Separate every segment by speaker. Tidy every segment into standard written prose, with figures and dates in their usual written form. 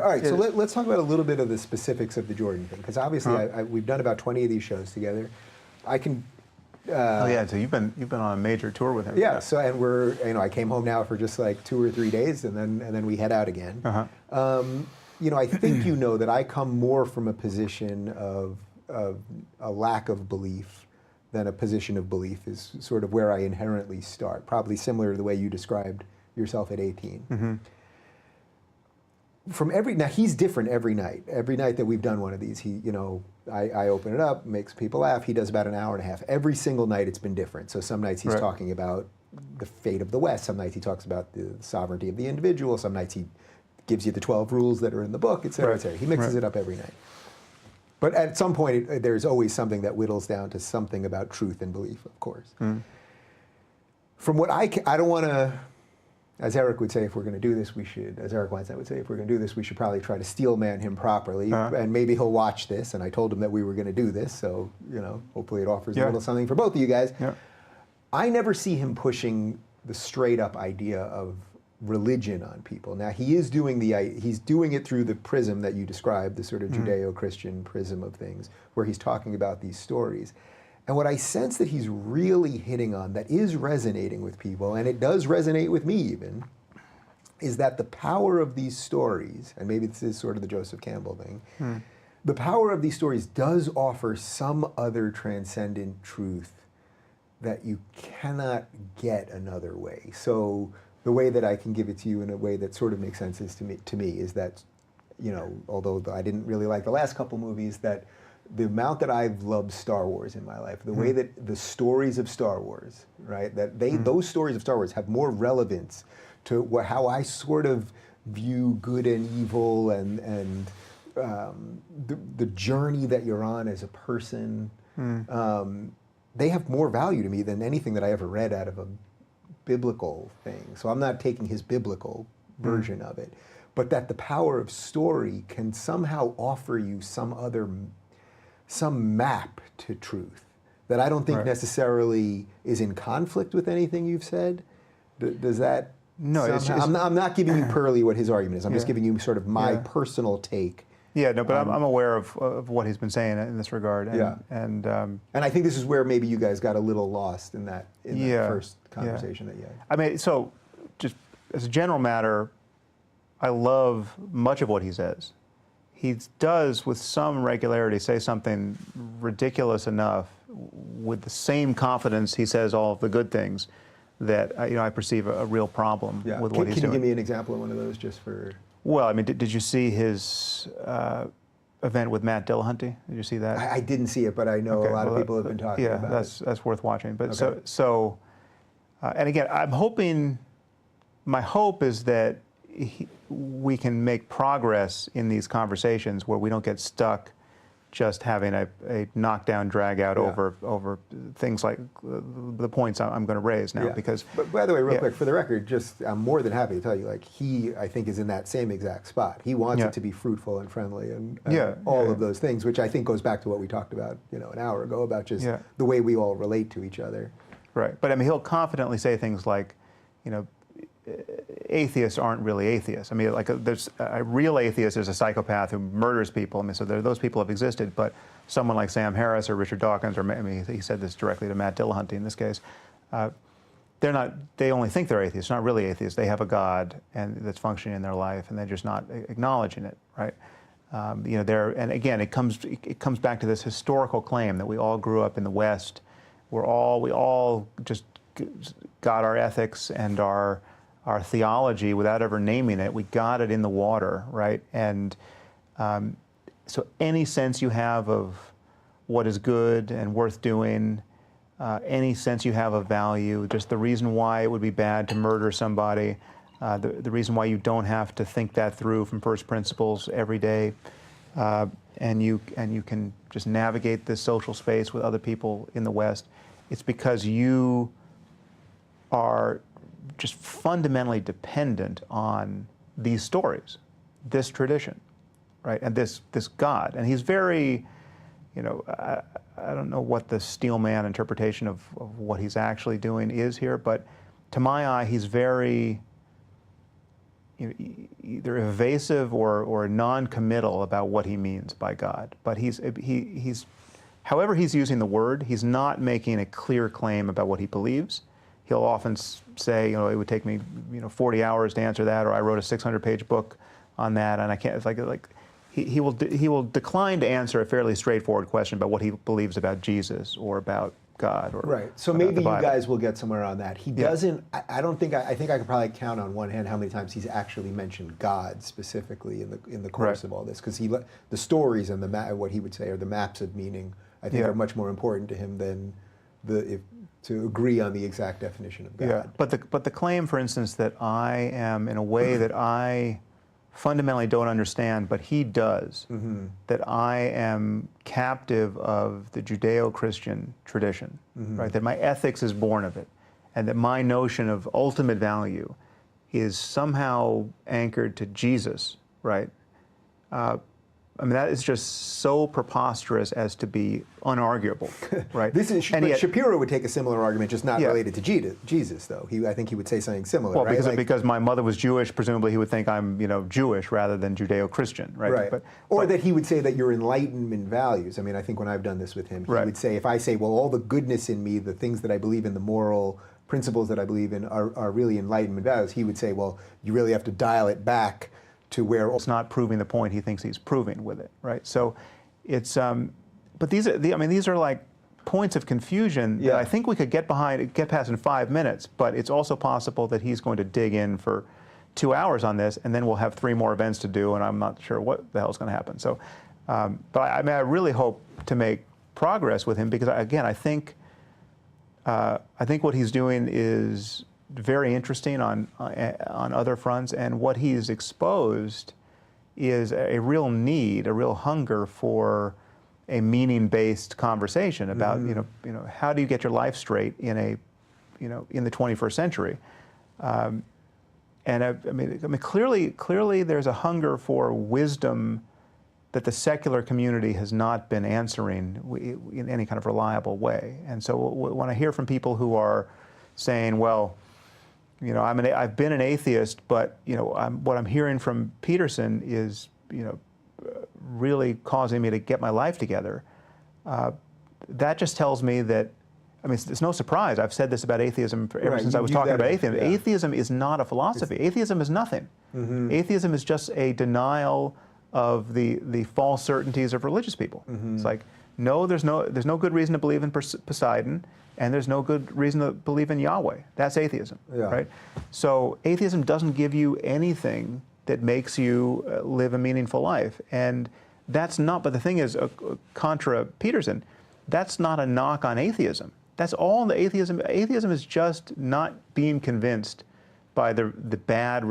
Speaker 1: All right, so let's talk about a little bit of the specifics of the Jordan thing, because obviously we've done about 20 of these shows together. I can.
Speaker 2: Oh yeah, so you've been on a major tour with him.
Speaker 1: Yeah. So and we're I came home now for just like 2 or 3 days, and then we head out again. I think that I come more from a position of a lack of belief than a position of belief is sort of where I inherently start. Probably similar to the way you described yourself at 18. Now he's different every night. Every night that we've done one of these, I open it up, makes people laugh. He does about an hour and a half. Every single night it's been different. So some nights he's talking about the fate of the West. Some nights he talks about the sovereignty of the individual. Some nights he gives you the 12 rules that are in the book, et cetera, et cetera. He mixes it up every night. But at some point, there's always something that whittles down to something about truth and belief, of course. From what I don't want to, as Eric would say, if we're going to do this, we should, as Eric Weinstein would say, if we're going to do this, we should probably try to steel man him properly, and maybe he'll watch this, and I told him that we were going to do this, so, hopefully it offers a little something for both of you guys. I never see him pushing the straight-up idea of religion on people. Now, he's doing it through the prism that you described, the sort of Judeo-Christian prism of things, where he's talking about these stories. And what I sense that he's really hitting on that is resonating with people, and it does resonate with me even, is that the power of these stories, and maybe this is sort of the Joseph Campbell thing, the power of these stories does offer some other transcendent truth that you cannot get another way. So the way that I can give it to you in a way that sort of makes sense to me is that, although I didn't really like the last couple movies, that the amount that I've loved Star Wars in my life, the way that the stories of Star Wars, right, that those stories of Star Wars have more relevance to how I sort of view good and evil and the journey that you're on as a person. They have more value to me than anything that I ever read out of a biblical thing. So I'm not taking his biblical version of it, but that the power of story can somehow offer you some map to truth that I don't think necessarily is in conflict with anything you've said. Does that? No, I'm not giving you Pearly what his argument is. I'm just giving you sort of my personal take.
Speaker 2: Yeah, no, but I'm aware of what he's been saying in this regard. And
Speaker 1: I think this is where maybe you guys got a little lost in that first conversation that you had.
Speaker 2: I mean, so just as a general matter, I love much of what he says. He does, with some regularity, say something ridiculous enough with the same confidence he says all of the good things that I perceive a real problem with what he's doing.
Speaker 1: Can you give me an example of one of those just for...
Speaker 2: Well, I mean, did you see his event with Matt Dillahunty? Did you see that?
Speaker 1: I didn't see it, but I know a lot of people have been talking about it.
Speaker 2: Yeah, that's worth watching. But and again, my hope is that we can make progress in these conversations where we don't get stuck just having a knockdown, drag out over things like the points I'm going to raise now. Because,
Speaker 1: but by the way, real quick, for the record, I'm more than happy to tell you, like, I think is in that same exact spot. He wants it to be fruitful and friendly and all of those things, which I think goes back to what we talked about, an hour ago about just the way we all relate to each other.
Speaker 2: Right, but I mean, he'll confidently say things like, atheists aren't really atheists. I mean, like there's a real atheist is a psychopath who murders people. I mean, so those people have existed, but someone like Sam Harris or Richard Dawkins, or he said this directly to Matt Dillahunty in this case, they're not, they only think they're atheists, not really atheists. They have a God that's functioning in their life, and they're just not acknowledging it, right? And again, it comes back to this historical claim that we all grew up in the West. We all just got our ethics and our theology without ever naming it. We got it in the water, right? And so any sense you have of what is good and worth doing, any sense you have of value, just the reason why it would be bad to murder somebody, the reason why you don't have to think that through from first principles every day, and you can just navigate this social space with other people in the West, it's because you are just fundamentally dependent on these stories, this tradition, right, and this God. And he's very, I don't know what the Steelman interpretation of what he's actually doing is here, but to my eye, he's very either evasive or non-committal about what he means by God. But however he's using the word, he's not making a clear claim about what he believes. He'll often say, it would take me, 40 hours to answer that, or I wrote a 600-page book on that, and I can't. It's like he will decline to answer a fairly straightforward question about what he believes about Jesus or about God. Or
Speaker 1: right. So maybe you guys will get somewhere on that. He doesn't. I don't think. I think I could probably count on one hand how many times he's actually mentioned God specifically in the course of all this, because the stories and what he would say, or the maps of meaning, I think are much more important to him than to agree on the exact definition of God.
Speaker 2: Yeah. But the claim, for instance, that I am in a way that I fundamentally don't understand, but he does, that I am captive of the Judeo-Christian tradition, right? That my ethics is born of it, and that my notion of ultimate value is somehow anchored to Jesus, right? That is just so preposterous as to be unarguable, right?
Speaker 1: But Shapiro would take a similar argument, just not related to Jesus, though. I think he would say something similar.
Speaker 2: Well,
Speaker 1: right?
Speaker 2: because my mother was Jewish, presumably he would think I'm, Jewish rather than Judeo-Christian, right?
Speaker 1: Right. Or that he would say that your Enlightenment values. I mean, I think when I've done this with him, he would say, if I say, well, all the goodness in me, the things that I believe in, the moral principles that I believe in, are really Enlightenment values. He would say, well, you really have to dial it back to where
Speaker 2: it's not proving the point he thinks he's proving with it, right? So it's, but these are like points of confusion that I think we could get past in 5 minutes, but it's also possible that he's going to dig in for 2 hours on this, and then we'll have 3 more events to do, and I'm not sure what the hell's going to happen. So, but I really hope to make progress with him, because again, I think what he's doing is very interesting on other fronts, and what he's exposed is a real need, a real hunger for a meaning-based conversation about how do you get your life straight in in the 21st century, and clearly there's a hunger for wisdom that the secular community has not been answering in any kind of reliable way. And so when I hear from people who are saying, well, I've been an atheist, but what I'm hearing from Peterson is really causing me to get my life together. That just tells me that, it's no surprise. I've said this about atheism ever since I was talking about atheism. Yeah. Atheism is not a philosophy. Atheism is nothing. Atheism is just a denial of the false certainties of religious people. It's like, no, there's no good reason to believe in Poseidon, and there's no good reason to believe in Yahweh. That's atheism, right? So atheism doesn't give you anything that makes you live a meaningful life. And that's not, but the thing is, contra Peterson, that's not a knock on atheism. That's all the atheism. Atheism is just not being convinced by the bad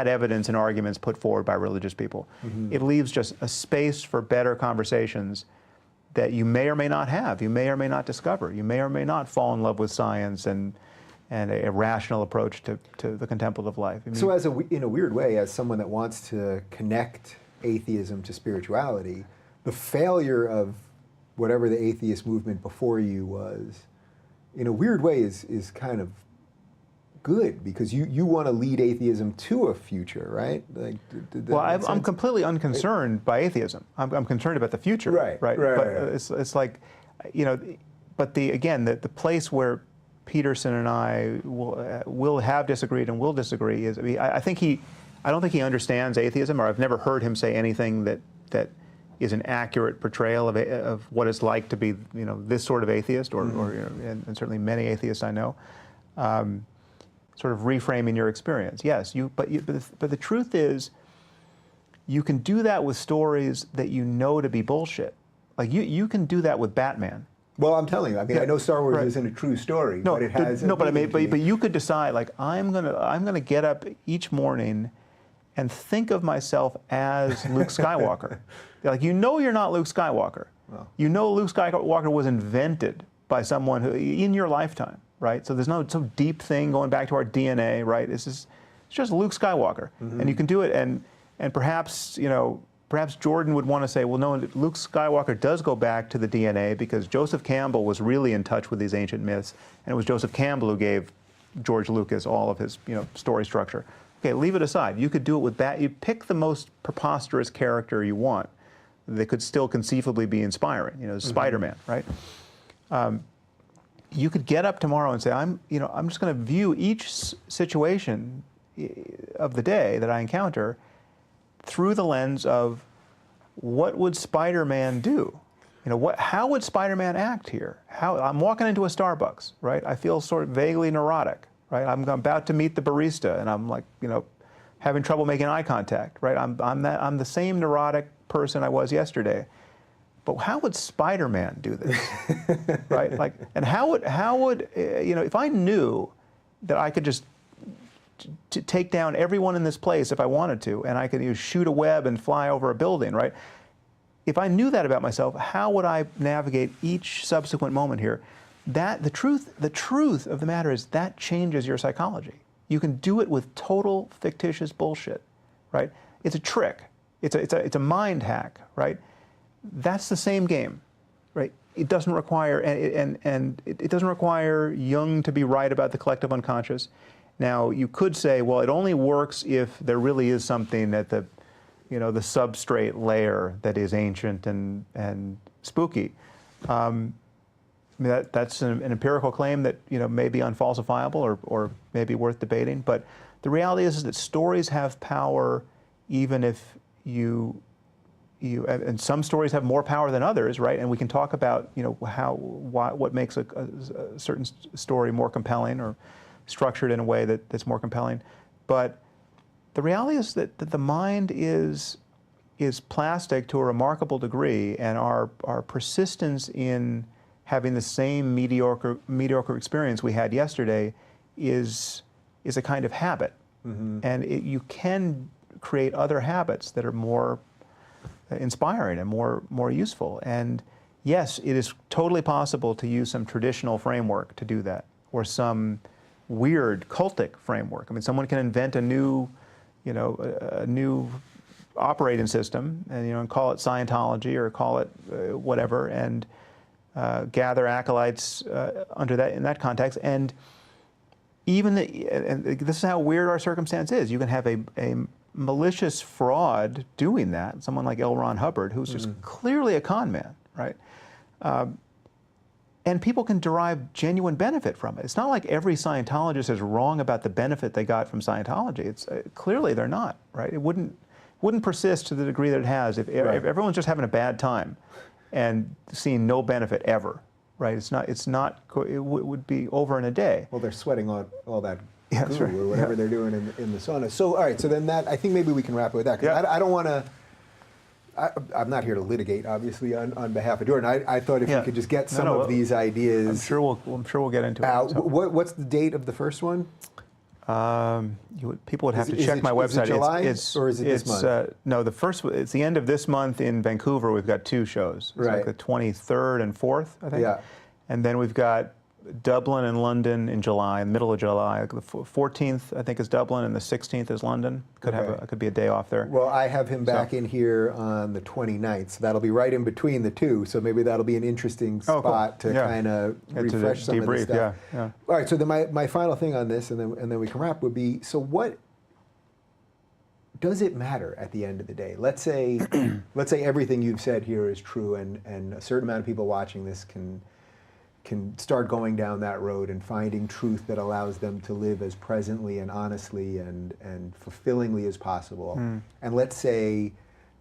Speaker 2: evidence and arguments put forward by religious people. It leaves just a space for better conversations that you may or may not have, you may or may not discover, you may or may not fall in love with science and a rational approach to the contemplative life.
Speaker 1: So in a weird way, as someone that wants to connect atheism to spirituality, the failure of whatever the atheist movement before you was, in a weird way, is kind of good, because you want to lead atheism to a future, right? Like,
Speaker 2: well, I'm completely unconcerned by atheism. I'm concerned about the future, right? But it's like, but the place where Peterson and I will have disagreed and will disagree is, I don't think he understands atheism, or I've never heard him say anything that is an accurate portrayal of what it's like to be, this sort of atheist, or and certainly many atheists I know. Sort of reframing your experience. Yes, but the truth is, you can do that with stories that you know to be bullshit. Like you can do that with Batman.
Speaker 1: Well, I'm telling you. I know Star Wars isn't a true story, but it has.
Speaker 2: But you could decide, like, I'm gonna get up each morning and think of myself as Luke Skywalker. Like, you're not Luke Skywalker. Well. Luke Skywalker was invented by someone who in your lifetime. Right, so there's no some deep thing going back to our DNA, right? It's just Luke Skywalker, and you can do it. And perhaps perhaps Jordan would want to say, well, no, Luke Skywalker does go back to the DNA, because Joseph Campbell was really in touch with these ancient myths, and it was Joseph Campbell who gave George Lucas all of his story structure. Okay, leave it aside. You could do it with that. You pick the most preposterous character you want that could still conceivably be inspiring. You know, Spider-Man, right? You could get up tomorrow and say, I'm just going to view each situation of the day that I encounter through the lens of what would Spider-Man do? You know, how would Spider-Man act here? I'm walking into a Starbucks, right? I feel sort of vaguely neurotic, right? I'm about to meet the barista, and I'm like, having trouble making eye contact, right? I'm the same neurotic person I was yesterday. But how would Spider-Man do this, right? Like, and how would if I knew that I could just take down everyone in this place if I wanted to, and I could shoot a web and fly over a building, right? If I knew that about myself, how would I navigate each subsequent moment here? The truth of the matter is that changes your psychology. You can do it with total fictitious bullshit, right? It's a trick. It's a mind hack, right? That's the same game, right? It doesn't require it doesn't require Jung to be right about the collective unconscious. Now, you could say, well, it only works if there really is something at the the substrate layer that is ancient and spooky. That's an empirical claim that may be unfalsifiable or may be worth debating. But the reality is that stories have power, even if and some stories have more power than others, right? And we can talk about what makes a certain story more compelling or structured in a way that's more compelling. But the reality is that the mind is plastic to a remarkable degree, and our persistence in having the same mediocre experience we had yesterday is a kind of habit. And you can create other habits that are more inspiring and more useful. And yes, it is totally possible to use some traditional framework to do that, or some weird cultic framework. I mean, someone can invent a new operating system and call it Scientology or call it whatever, and gather acolytes in that context. And and this is how weird our circumstance is. You can have a malicious fraud doing that, someone like L. Ron Hubbard, who's just clearly a con man, right? And people can derive genuine benefit from it. It's not like every Scientologist is wrong about the benefit they got from Scientology. It's clearly they're not, right? It wouldn't persist to the degree that it has if everyone's just having a bad time and seeing no benefit ever, right? It would be over in a day.
Speaker 1: Well, they're sweating all that
Speaker 2: Yeah,
Speaker 1: goo
Speaker 2: right.
Speaker 1: or whatever they're doing in the sauna. So, all right, so then I think maybe we can wrap it with that. 'Cause I don't want to, I'm not here to litigate, obviously, on behalf of Jordan. I thought if we could just get some of these ideas
Speaker 2: I'm sure we'll get into
Speaker 1: out.
Speaker 2: it. So.
Speaker 1: What's the date of the first one?
Speaker 2: People would have to check my website.
Speaker 1: Is it July, or is it this month?
Speaker 2: No, it's the end of this month in Vancouver. We've got 2 shows. It's like the 23rd and 4th, I think.
Speaker 1: Yeah.
Speaker 2: And then we've got Dublin and London in July, in the middle of July. The 14th, I think, is Dublin, and the 16th is London. Could be a day off there.
Speaker 1: Well, I have him back in here on the 29th, so that'll be right in between the two. So maybe that'll be an interesting spot to kind of refresh some of this stuff.
Speaker 2: Yeah.
Speaker 1: All right. So then my final thing on this, and then we can wrap, would be: so what does it matter at the end of the day? Let's say everything you've said here is true, and a certain amount of people watching this can start going down that road and finding truth that allows them to live as presently and honestly and fulfillingly as possible. And let's say,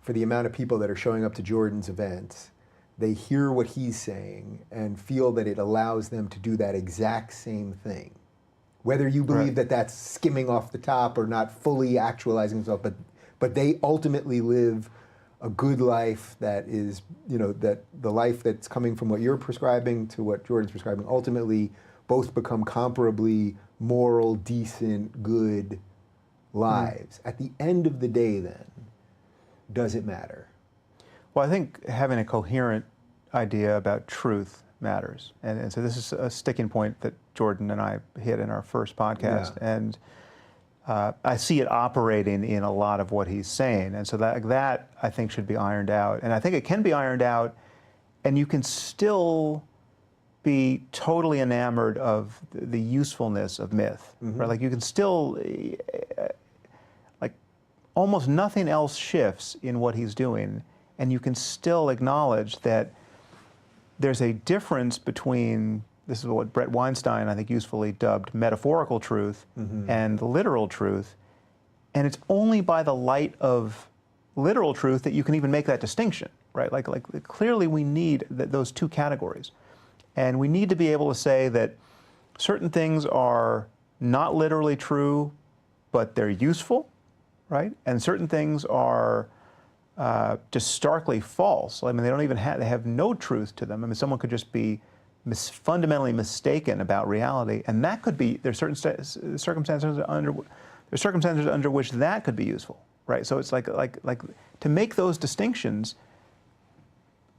Speaker 1: for the amount of people that are showing up to Jordan's events, they hear what he's saying and feel that it allows them to do that exact same thing. Whether you believe that that's skimming off the top or not fully actualizing themselves, but they ultimately live a good life that is, that the life that's coming from what you're prescribing to what Jordan's prescribing, ultimately both become comparably moral, decent, good lives. At the end of the day, then, does it matter?
Speaker 2: Well, I think having a coherent idea about truth matters. And so this is a sticking point that Jordan and I hit in our first podcast.
Speaker 1: Yeah.
Speaker 2: And I see it operating in a lot of what he's saying. And so that I think should be ironed out. And I think it can be ironed out, and you can still be totally enamored of the usefulness of myth. Right? Like you can still, almost nothing else shifts in what he's doing, and you can still acknowledge that there's a difference between, this is what Brett Weinstein, I think, usefully dubbed metaphorical truth and literal truth, and it's only by the light of literal truth that you can even make that distinction, right? Like clearly we need those two categories, and we need to be able to say that certain things are not literally true, but they're useful, right? And certain things are just starkly false. I mean, they don't even have, they have no truth to them. I mean, someone could just be fundamentally mistaken about reality, and that could be, there's certain circumstances under which that could be useful, right? So it's like to make those distinctions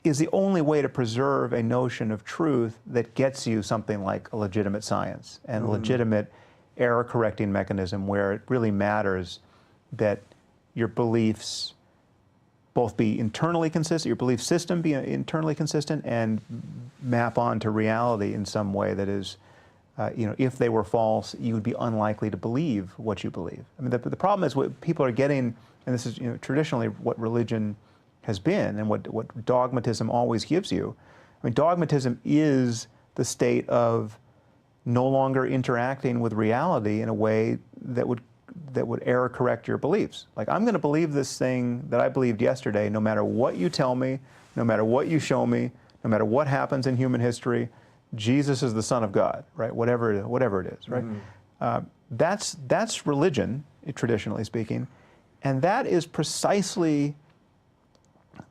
Speaker 2: is the only way to preserve a notion of truth that gets you something like a legitimate science and a legitimate error-correcting mechanism where it really matters that your beliefs both be internally consistent, your belief system be internally consistent, and map onto reality in some way that is, you know, if they were false, you would be unlikely to believe what you believe. I mean, the problem is what people are getting, and this is, you know, traditionally what religion has been and what dogmatism always gives you. I mean, dogmatism is the state of no longer interacting with reality in a way that would error correct your beliefs. Like, I'm going to believe this thing that I believed yesterday, no matter what you tell me, no matter what you show me, no matter what happens in human history. Jesus is the Son of God, right? Whatever it is, right? That's religion, traditionally speaking, and that is precisely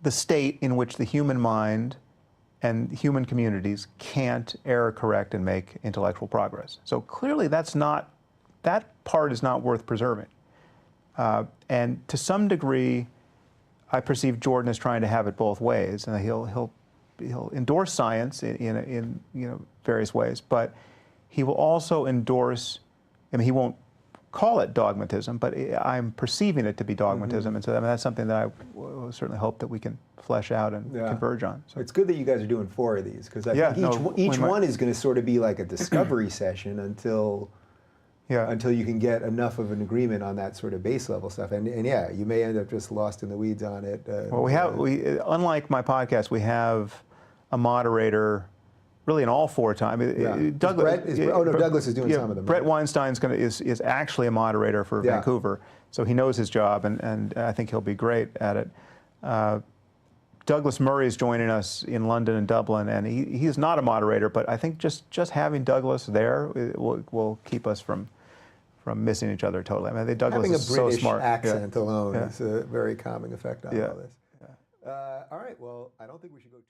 Speaker 2: the state in which the human mind and human communities can't error correct and make intellectual progress. So clearly that part is not worth preserving. And to some degree, I perceive Jordan as trying to have it both ways, and he'll endorse science in you know, various ways, but he will also endorse, I mean, he won't call it dogmatism, but I'm perceiving it to be dogmatism, and so I mean, that's something that I will certainly hope that we can flesh out and converge on. So
Speaker 1: it's good that you guys are doing 4 of these, because I think each one is going to sort of be like a discovery session until you can get enough of an agreement on that sort of base level stuff, and yeah, you may end up just lost in the weeds on it.
Speaker 2: Well, unlike my podcast, we have a moderator really in all 4 times.
Speaker 1: Douglas is doing some of them.
Speaker 2: Brett Weinstein is actually a moderator for Vancouver, so he knows his job, and I think he'll be great at it. Douglas Murray is joining us in London and Dublin, and he is not a moderator, but I think just having Douglas there will keep us from missing each other totally. I mean, Douglas
Speaker 1: having
Speaker 2: is so smart.
Speaker 1: Having a British accent alone is a very calming effect on all this. All right, well, I don't think we should go too